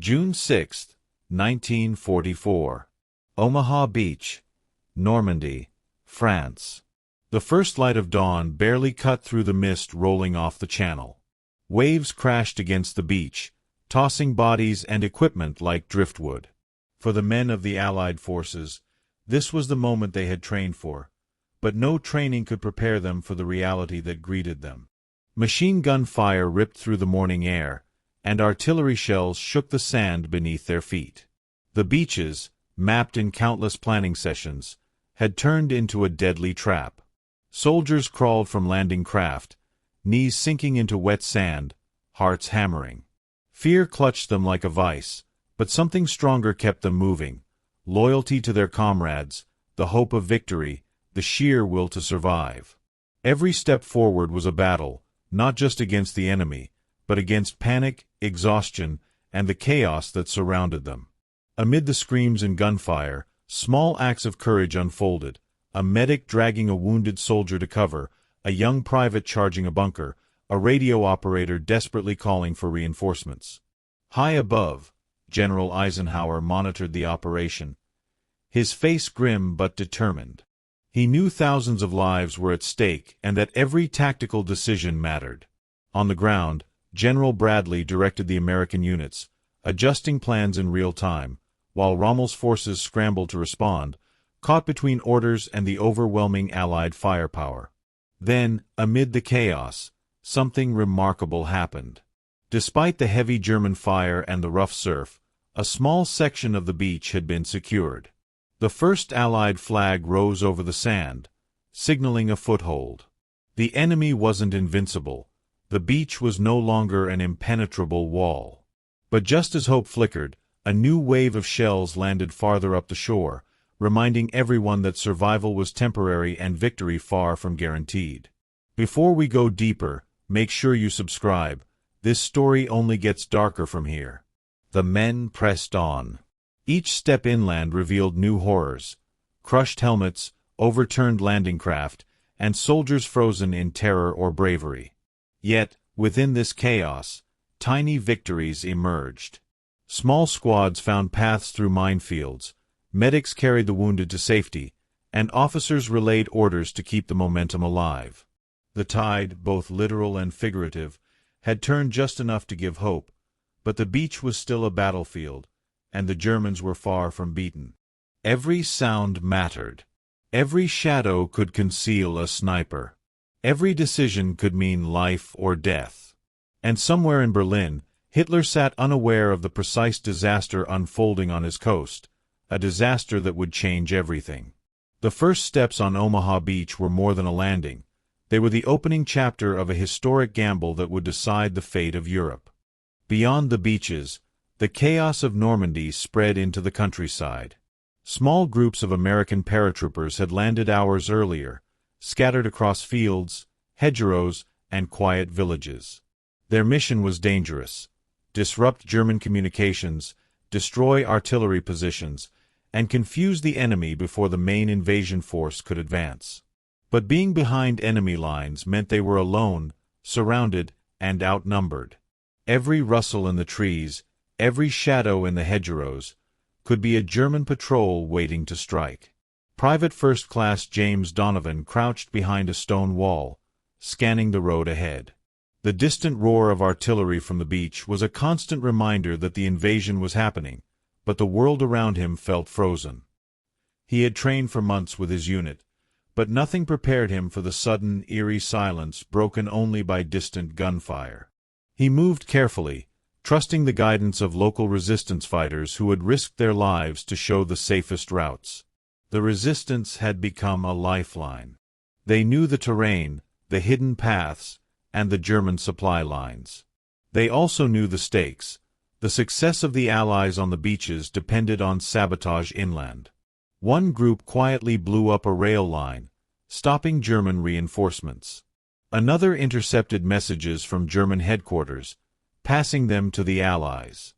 June 6, 1944. Omaha Beach, Normandy, France. The first light of dawn barely cut through the mist rolling off the channel. Waves crashed against the beach, tossing bodies and equipment like driftwood. For the men of the Allied forces, this was the moment they had trained for, but no training could prepare them for the reality that greeted them. Machine gun fire ripped through the morning air, and artillery shells shook the sand beneath their feet. The beaches, mapped in countless planning sessions, had turned into a deadly trap. Soldiers crawled from landing craft, knees sinking into wet sand, hearts hammering. Fear clutched them like a vice, but something stronger kept them moving: loyalty to their comrades, the hope of victory, the sheer will to survive. Every step forward was a battle, not just against the enemy, but against panic, exhaustion, and the chaos that surrounded them. Amid the screams and gunfire, small acts of courage unfolded: a medic dragging a wounded soldier to cover, a young private charging a bunker, a radio operator desperately calling for reinforcements. High above, General Eisenhower monitored the operation, his face grim but determined. He knew thousands of lives were at stake and that every tactical decision mattered. On the ground, General Bradley directed the American units, adjusting plans in real time, while Rommel's forces scrambled to respond, caught between orders and the overwhelming Allied firepower. Then, amid the chaos, something remarkable happened. Despite the heavy German fire and the rough surf, a small section of the beach had been secured. The first Allied flag rose over the sand, signaling a foothold. The enemy wasn't invincible. The beach was no longer an impenetrable wall. But just as hope flickered, a new wave of shells landed farther up the shore, reminding everyone that survival was temporary and victory far from guaranteed. Before we go deeper, make sure you subscribe. This story only gets darker from here. The men pressed on. Each step inland revealed new horrors: crushed helmets, overturned landing craft, and soldiers frozen in terror or bravery. Yet, within this chaos, tiny victories emerged. Small squads found paths through minefields, medics carried the wounded to safety, and officers relayed orders to keep the momentum alive. The tide, both literal and figurative, had turned just enough to give hope, but the beach was still a battlefield, and the Germans were far from beaten. Every sound mattered. Every shadow could conceal a sniper. Every decision could mean life or death. And somewhere in Berlin, Hitler sat unaware of the precise disaster unfolding on his coast, a disaster that would change everything. The first steps on Omaha Beach were more than a landing. They were the opening chapter of a historic gamble that would decide the fate of Europe. Beyond the beaches, the chaos of Normandy spread into the countryside. Small groups of American paratroopers had landed hours earlier, scattered across fields, hedgerows, and quiet villages. Their mission was dangerous: disrupt German communications, destroy artillery positions, and confuse the enemy before the main invasion force could advance. But being behind enemy lines meant they were alone, surrounded, and outnumbered. Every rustle in the trees, every shadow in the hedgerows, could be a German patrol waiting to strike. Private First Class James Donovan crouched behind a stone wall, scanning the road ahead. The distant roar of artillery from the beach was a constant reminder that the invasion was happening, but the world around him felt frozen. He had trained for months with his unit, but nothing prepared him for the sudden, eerie silence broken only by distant gunfire. He moved carefully, trusting the guidance of local resistance fighters who had risked their lives to show the safest routes. The resistance had become a lifeline. They knew the terrain, the hidden paths, and the German supply lines. They also knew the stakes. The success of the Allies on the beaches depended on sabotage inland. One group quietly blew up a rail line, stopping German reinforcements. Another intercepted messages from German headquarters, passing them to the Allies.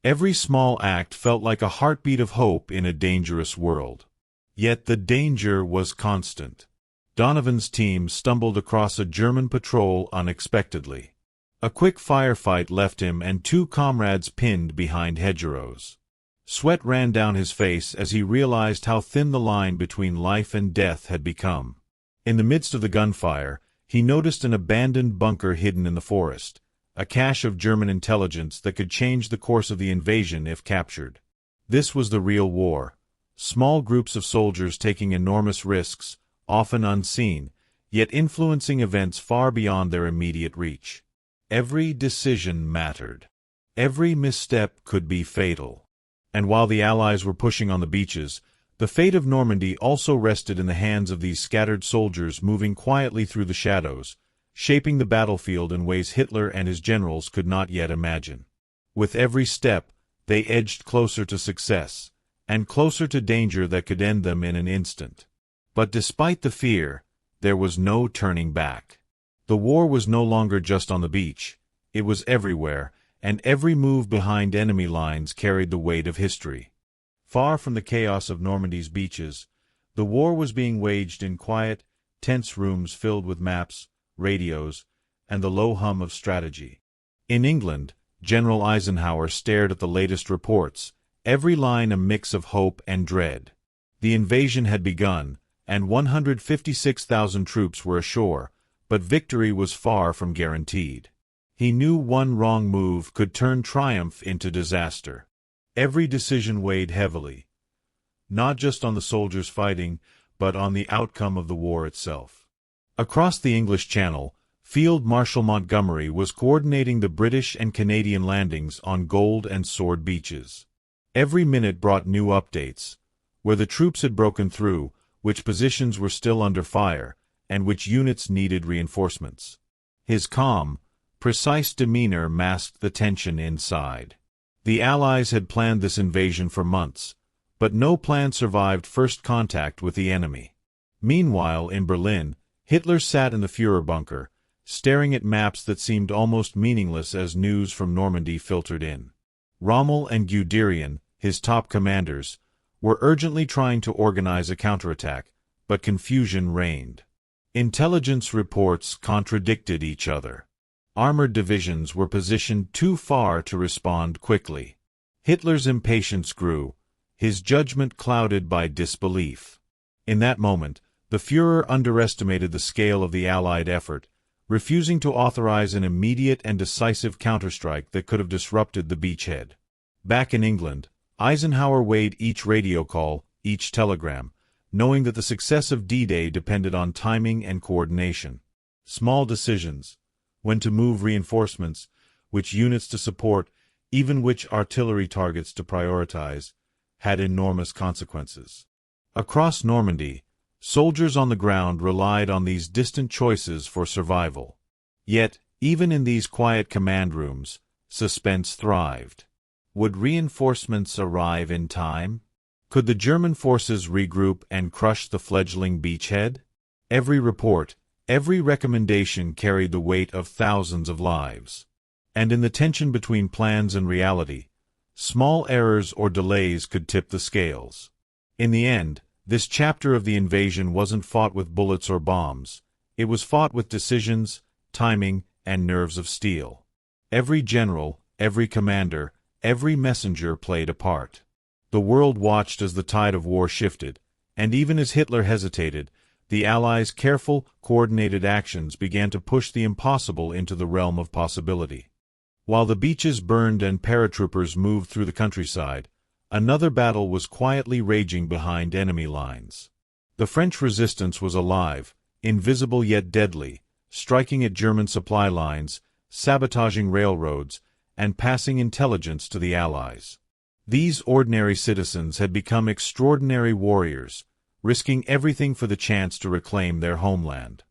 Every small act felt like a heartbeat of hope in a dangerous world. Yet the danger was constant. Donovan's team stumbled across a German patrol unexpectedly. A quick firefight left him and 2 comrades pinned behind hedgerows. Sweat ran down his face as he realized how thin the line between life and death had become. In the midst of the gunfire, he noticed an abandoned bunker hidden in the forest, a cache of German intelligence that could change the course of the invasion if captured. This was the real war. Small groups of soldiers taking enormous risks, often unseen, yet influencing events far beyond their immediate reach. Every decision mattered. Every misstep could be fatal. And while the Allies were pushing on the beaches, the fate of Normandy also rested in the hands of these scattered soldiers moving quietly through the shadows, shaping the battlefield in ways Hitler and his generals could not yet imagine. With every step, they edged closer to success, and closer to danger that could end them in an instant. But despite the fear, there was no turning back. The war was no longer just on the beach, it was everywhere, and every move behind enemy lines carried the weight of history. Far from the chaos of Normandy's beaches, the war was being waged in quiet, tense rooms filled with maps, radios, and the low hum of strategy. In England, General Eisenhower stared at the latest reports, every line a mix of hope and dread. The invasion had begun, and 156,000 troops were ashore, but victory was far from guaranteed. He knew one wrong move could turn triumph into disaster. Every decision weighed heavily, not just on the soldiers fighting, but on the outcome of the war itself. Across the English Channel, Field Marshal Montgomery was coordinating the British and Canadian landings on Gold and Sword beaches. Every minute brought new updates, where the troops had broken through, which positions were still under fire, and which units needed reinforcements. His calm, precise demeanor masked the tension inside. The Allies had planned this invasion for months, but no plan survived first contact with the enemy. Meanwhile, in Berlin, Hitler sat in the Führer bunker, staring at maps that seemed almost meaningless as news from Normandy filtered in. Rommel and Guderian, his top commanders, were urgently trying to organize a counterattack, but confusion reigned. Intelligence reports contradicted each other. Armored divisions were positioned too far to respond quickly. Hitler's impatience grew, his judgment clouded by disbelief. In that moment, the Führer underestimated the scale of the Allied effort, refusing to authorize an immediate and decisive counterstrike that could have disrupted the beachhead. Back in England, Eisenhower weighed each radio call, each telegram, knowing that the success of D-Day depended on timing and coordination. Small decisions, when to move reinforcements, which units to support, even which artillery targets to prioritize, had enormous consequences. Across Normandy, soldiers on the ground relied on these distant choices for survival. Yet, even in these quiet command rooms, suspense thrived. Would reinforcements arrive in time? Could the German forces regroup and crush the fledgling beachhead? Every report, every recommendation carried the weight of thousands of lives. And in the tension between plans and reality, small errors or delays could tip the scales. In the end, this chapter of the invasion wasn't fought with bullets or bombs. It was fought with decisions, timing, and nerves of steel. Every general, every commander, every messenger played a part. The world watched as the tide of war shifted, and even as Hitler hesitated, the Allies' careful, coordinated actions began to push the impossible into the realm of possibility. While the beaches burned and paratroopers moved through the countryside, another battle was quietly raging behind enemy lines. The French resistance was alive, invisible yet deadly, striking at German supply lines, sabotaging railroads, and passing intelligence to the Allies. These ordinary citizens had become extraordinary warriors, risking everything for the chance to reclaim their homeland.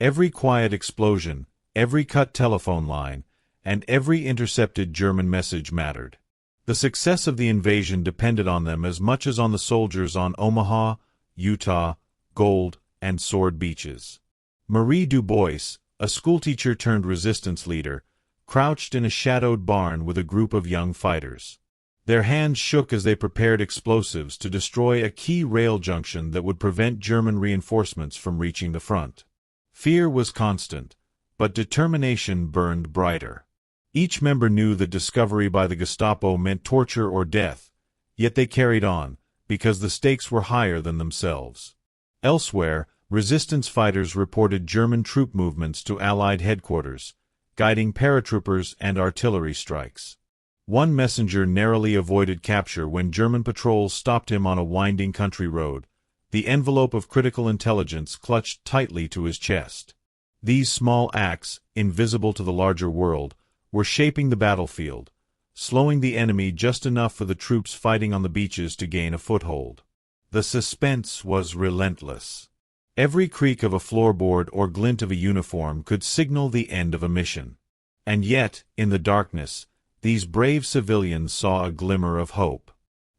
Every quiet explosion, every cut telephone line, and every intercepted German message mattered. The success of the invasion depended on them as much as on the soldiers on Omaha, Utah, Gold, and Sword beaches. Marie Dubois, a schoolteacher turned resistance leader, crouched in a shadowed barn with a group of young fighters. Their hands shook as they prepared explosives to destroy a key rail junction that would prevent German reinforcements from reaching the front. Fear was constant, but determination burned brighter. Each member knew that discovery by the Gestapo meant torture or death, yet they carried on, because the stakes were higher than themselves. Elsewhere, resistance fighters reported German troop movements to Allied headquarters, guiding paratroopers and artillery strikes. One messenger narrowly avoided capture when German patrols stopped him on a winding country road, the envelope of critical intelligence clutched tightly to his chest. These small acts, invisible to the larger world, were shaping the battlefield, slowing the enemy just enough for the troops fighting on the beaches to gain a foothold. The suspense was relentless. Every creak of a floorboard or glint of a uniform could signal the end of a mission. And yet, in the darkness, these brave civilians saw a glimmer of hope.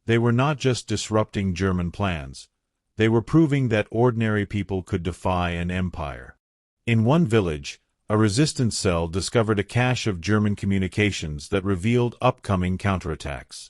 They were not just disrupting German plans. They were proving that ordinary people could defy an empire. In one village, a resistance cell discovered a cache of German communications that revealed upcoming counterattacks.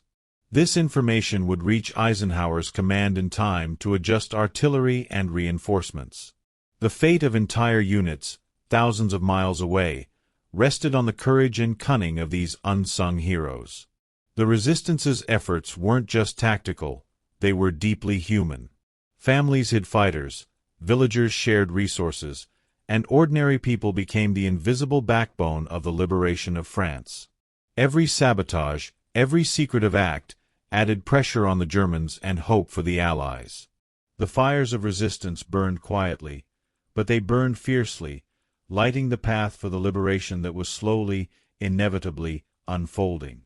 This information would reach Eisenhower's command in time to adjust artillery and reinforcements. The fate of entire units, thousands of miles away, rested on the courage and cunning of these unsung heroes. The resistance's efforts weren't just tactical, they were deeply human. Families hid fighters, villagers shared resources, and ordinary people became the invisible backbone of the liberation of France. Every sabotage, every secretive act, added pressure on the Germans and hope for the Allies. The fires of resistance burned quietly, but they burned fiercely, lighting the path for the liberation that was slowly, inevitably, unfolding.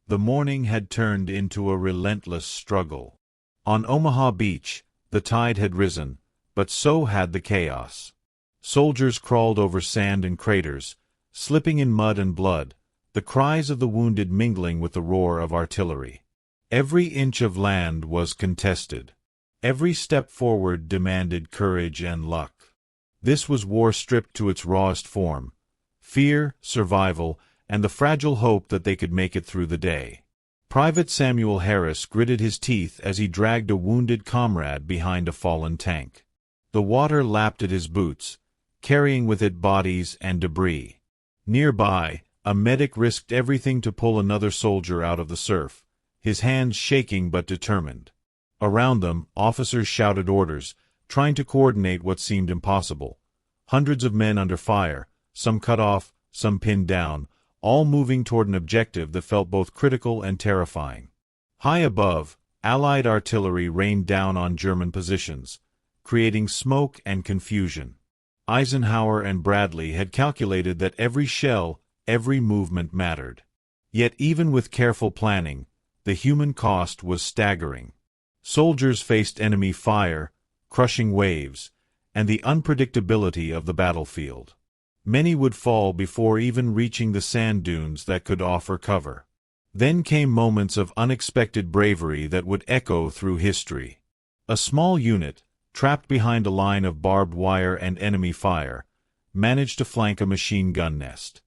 The morning had turned into a relentless struggle. On Omaha Beach, the tide had risen, but so had the chaos. Soldiers crawled over sand and craters, slipping in mud and blood, the cries of the wounded mingling with the roar of artillery. Every inch of land was contested. Every step forward demanded courage and luck. This was war stripped to its rawest form: fear, survival, and the fragile hope that they could make it through the day. Private Samuel Harris gritted his teeth as he dragged a wounded comrade behind a fallen tank. The water lapped at his boots, carrying with it bodies and debris. Nearby, a medic risked everything to pull another soldier out of the surf, his hands shaking but determined. Around them, officers shouted orders, trying to coordinate what seemed impossible. Hundreds of men under fire, some cut off, some pinned down, all moving toward an objective that felt both critical and terrifying. High above, Allied artillery rained down on German positions, creating smoke and confusion. Eisenhower and Bradley had calculated that every shell, every movement mattered. Yet even with careful planning, the human cost was staggering. Soldiers faced enemy fire, crushing waves, and the unpredictability of the battlefield. Many would fall before even reaching the sand dunes that could offer cover. Then came moments of unexpected bravery that would echo through history. A small unit, trapped behind a line of barbed wire and enemy fire, managed to flank a machine gun nest.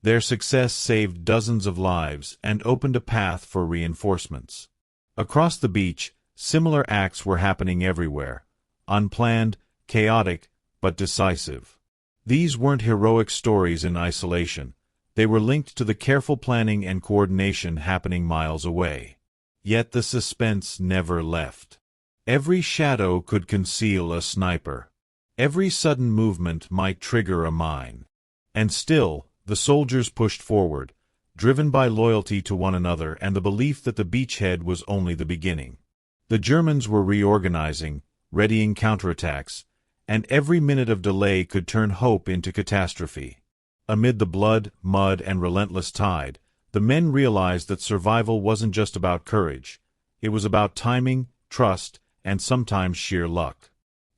Their success saved dozens of lives and opened a path for reinforcements. Across the beach, similar acts were happening everywhere, unplanned, chaotic, but decisive. These weren't heroic stories in isolation. They were linked to the careful planning and coordination happening miles away. Yet the suspense never left. Every shadow could conceal a sniper. Every sudden movement might trigger a mine. And still, the soldiers pushed forward, driven by loyalty to one another and the belief that the beachhead was only the beginning. The Germans were reorganizing, readying counterattacks, and every minute of delay could turn hope into catastrophe. Amid the blood, mud, and relentless tide, the men realized that survival wasn't just about courage. It was about timing, trust, and sometimes sheer luck.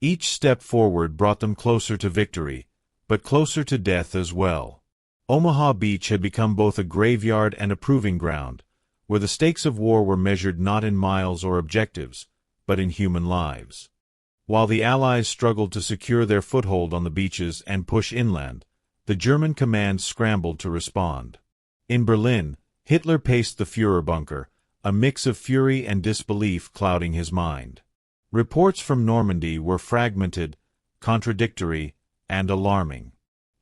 Each step forward brought them closer to victory, but closer to death as well. Omaha Beach had become both a graveyard and a proving ground, where the stakes of war were measured not in miles or objectives, but in human lives. While the Allies struggled to secure their foothold on the beaches and push inland, the German command scrambled to respond. In Berlin, Hitler paced the Führer bunker, a mix of fury and disbelief clouding his mind. Reports from Normandy were fragmented, contradictory, and alarming.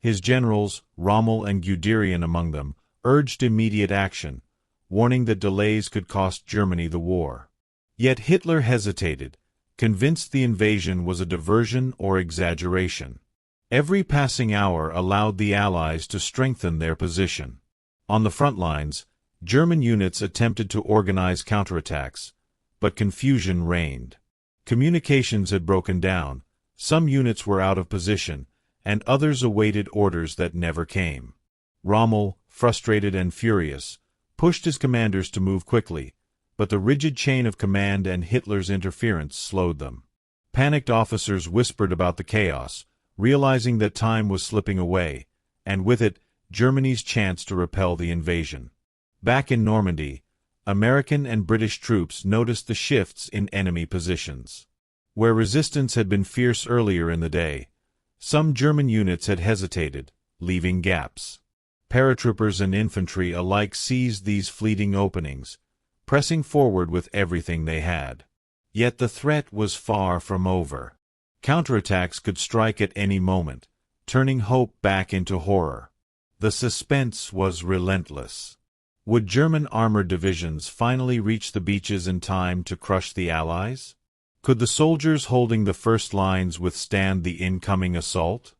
His generals, Rommel and Guderian among them, urged immediate action, warning that delays could cost Germany the war. Yet Hitler hesitated, convinced the invasion was a diversion or exaggeration. Every passing hour allowed the Allies to strengthen their position. On the front lines, German units attempted to organize counterattacks, but confusion reigned. Communications had broken down, some units were out of position, and others awaited orders that never came. Rommel, frustrated and furious, pushed his commanders to move quickly, but the rigid chain of command and Hitler's interference slowed them. Panicked officers whispered about the chaos, realizing that time was slipping away, and with it, Germany's chance to repel the invasion. Back in Normandy, American and British troops noticed the shifts in enemy positions. Where resistance had been fierce earlier in the day, some German units had hesitated, leaving gaps. Paratroopers and infantry alike seized these fleeting openings, pressing forward with everything they had. Yet the threat was far from over. Counterattacks could strike at any moment, turning hope back into horror. The suspense was relentless. Would German armored divisions finally reach the beaches in time to crush the Allies? Could the soldiers holding the first lines withstand the incoming assault?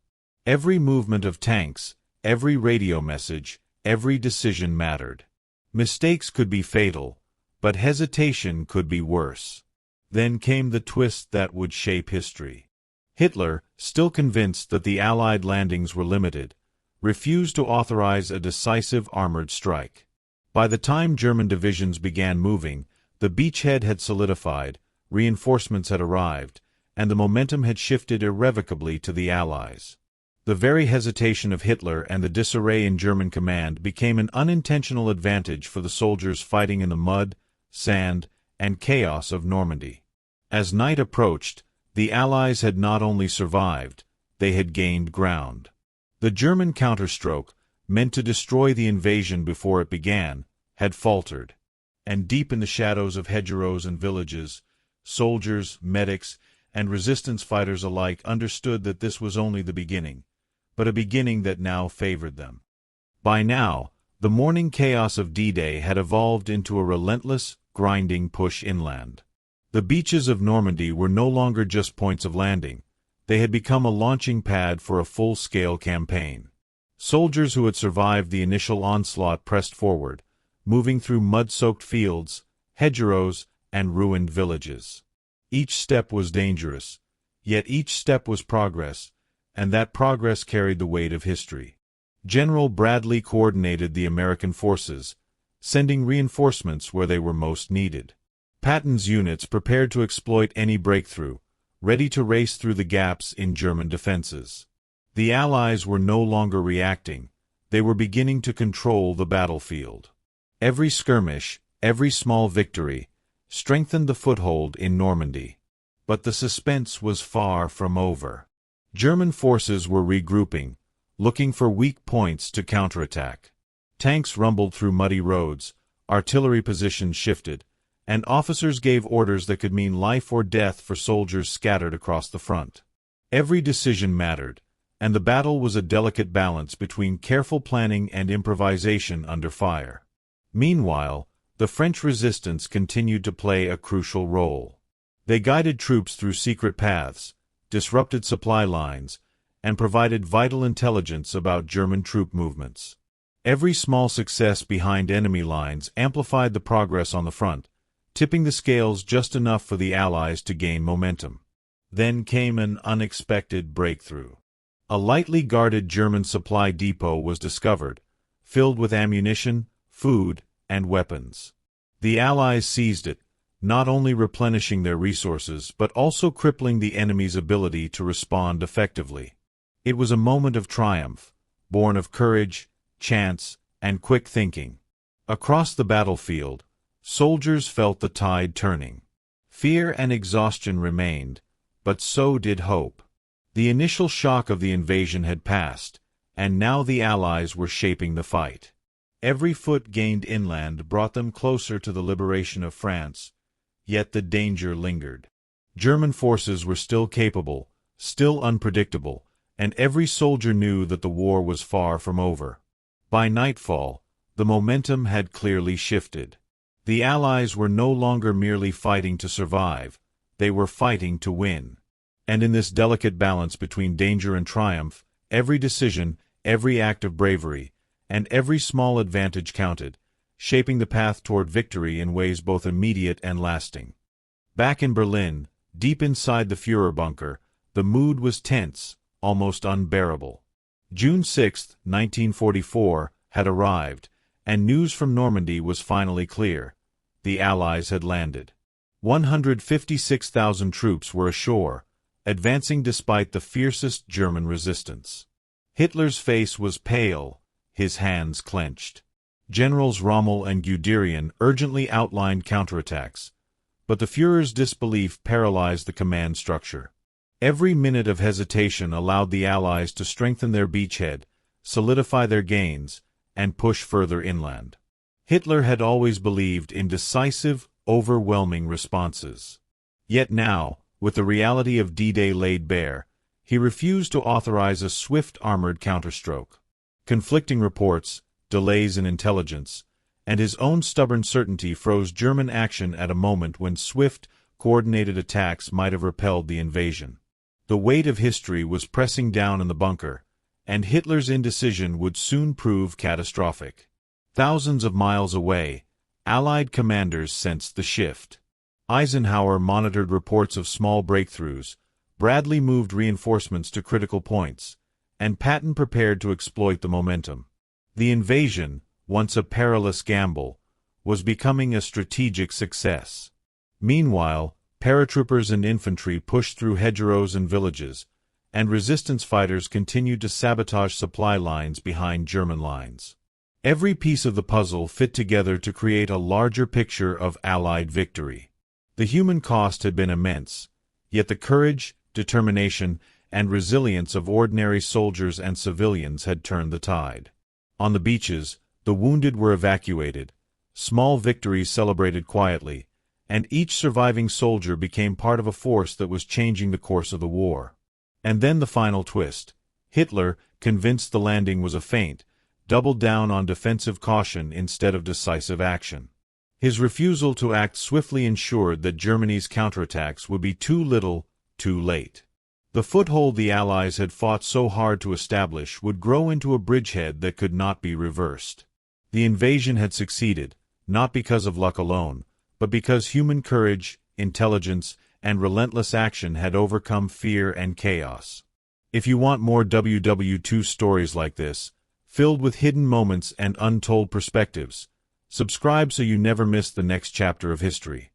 Every movement of tanks, every radio message, every decision mattered. Mistakes could be fatal, but hesitation could be worse. Then came the twist that would shape history. Hitler, still convinced that the Allied landings were limited, refused to authorize a decisive armored strike. By the time German divisions began moving, the beachhead had solidified, reinforcements had arrived, and the momentum had shifted irrevocably to the Allies. The very hesitation of Hitler and the disarray in German command became an unintentional advantage for the soldiers fighting in the mud, sand, and chaos of Normandy. As night approached, the Allies had not only survived, they had gained ground. The German counterstroke, meant to destroy the invasion before it began, had faltered. And deep in the shadows of hedgerows and villages, soldiers, medics, and resistance fighters alike understood that this was only the beginning, but a beginning that now favored them. By now, the morning chaos of D-Day had evolved into a relentless, grinding push inland. The beaches of Normandy were no longer just points of landing. They had become a launching pad for a full-scale campaign. Soldiers who had survived the initial onslaught pressed forward, moving through mud-soaked fields, hedgerows, and ruined villages. Each step was dangerous, yet each step was progress, and that progress carried the weight of history. General Bradley coordinated the American forces, sending reinforcements where they were most needed. Patton's units prepared to exploit any breakthrough, ready to race through the gaps in German defenses. The Allies were no longer reacting, they were beginning to control the battlefield. Every skirmish, every small victory, strengthened the foothold in Normandy. But the suspense was far from over. German forces were regrouping, looking for weak points to counterattack. Tanks rumbled through muddy roads, artillery positions shifted, and officers gave orders that could mean life or death for soldiers scattered across the front. Every decision mattered, and the battle was a delicate balance between careful planning and improvisation under fire. Meanwhile, the French resistance continued to play a crucial role. They guided troops through secret paths, disrupted supply lines, and provided vital intelligence about German troop movements. Every small success behind enemy lines amplified the progress on the front, tipping the scales just enough for the Allies to gain momentum. Then came an unexpected breakthrough. A lightly guarded German supply depot was discovered, filled with ammunition, food, and weapons. The Allies seized it, not only replenishing their resources but also crippling the enemy's ability to respond effectively. It was a moment of triumph, born of courage, chance, and quick thinking. Across the battlefield, soldiers felt the tide turning. Fear and exhaustion remained, but so did hope. The initial shock of the invasion had passed, and now the Allies were shaping the fight. Every foot gained inland brought them closer to the liberation of France, yet the danger lingered. German forces were still capable, still unpredictable, and every soldier knew that the war was far from over. By nightfall, the momentum had clearly shifted. The Allies were no longer merely fighting to survive, they were fighting to win. And in this delicate balance between danger and triumph, every decision, every act of bravery, and every small advantage counted, shaping the path toward victory in ways both immediate and lasting. Back in Berlin, deep inside the Führer bunker, the mood was tense, almost unbearable. June 6, 1944, had arrived, and news from Normandy was finally clear. The Allies had landed. 156,000 troops were ashore, advancing despite the fiercest German resistance. Hitler's face was pale, his hands clenched. Generals Rommel and Guderian urgently outlined counterattacks, but the Führer's disbelief paralyzed the command structure. Every minute of hesitation allowed the Allies to strengthen their beachhead, solidify their gains, and push further inland. Hitler had always believed in decisive, overwhelming responses. Yet now, with the reality of D-Day laid bare, he refused to authorize a swift armored counterstroke. Conflicting reports, delays in intelligence, and his own stubborn certainty froze German action at a moment when swift, coordinated attacks might have repelled the invasion. The weight of history was pressing down in the bunker, and Hitler's indecision would soon prove catastrophic. Thousands of miles away, Allied commanders sensed the shift. Eisenhower monitored reports of small breakthroughs, Bradley moved reinforcements to critical points, and Patton prepared to exploit the momentum. The invasion, once a perilous gamble, was becoming a strategic success. Meanwhile, paratroopers and infantry pushed through hedgerows and villages, and resistance fighters continued to sabotage supply lines behind German lines. Every piece of the puzzle fit together to create a larger picture of Allied victory. The human cost had been immense, yet the courage, determination, and resilience of ordinary soldiers and civilians had turned the tide. On the beaches, the wounded were evacuated, small victories celebrated quietly, and each surviving soldier became part of a force that was changing the course of the war. And then the final twist. Hitler, convinced the landing was a feint, doubled down on defensive caution instead of decisive action. His refusal to act swiftly ensured that Germany's counterattacks would be too little, too late. The foothold the Allies had fought so hard to establish would grow into a bridgehead that could not be reversed. The invasion had succeeded, not because of luck alone, but because human courage, intelligence, and relentless action had overcome fear and chaos. If you want more WW2 stories like this, filled with hidden moments and untold perspectives, subscribe so you never miss the next chapter of history.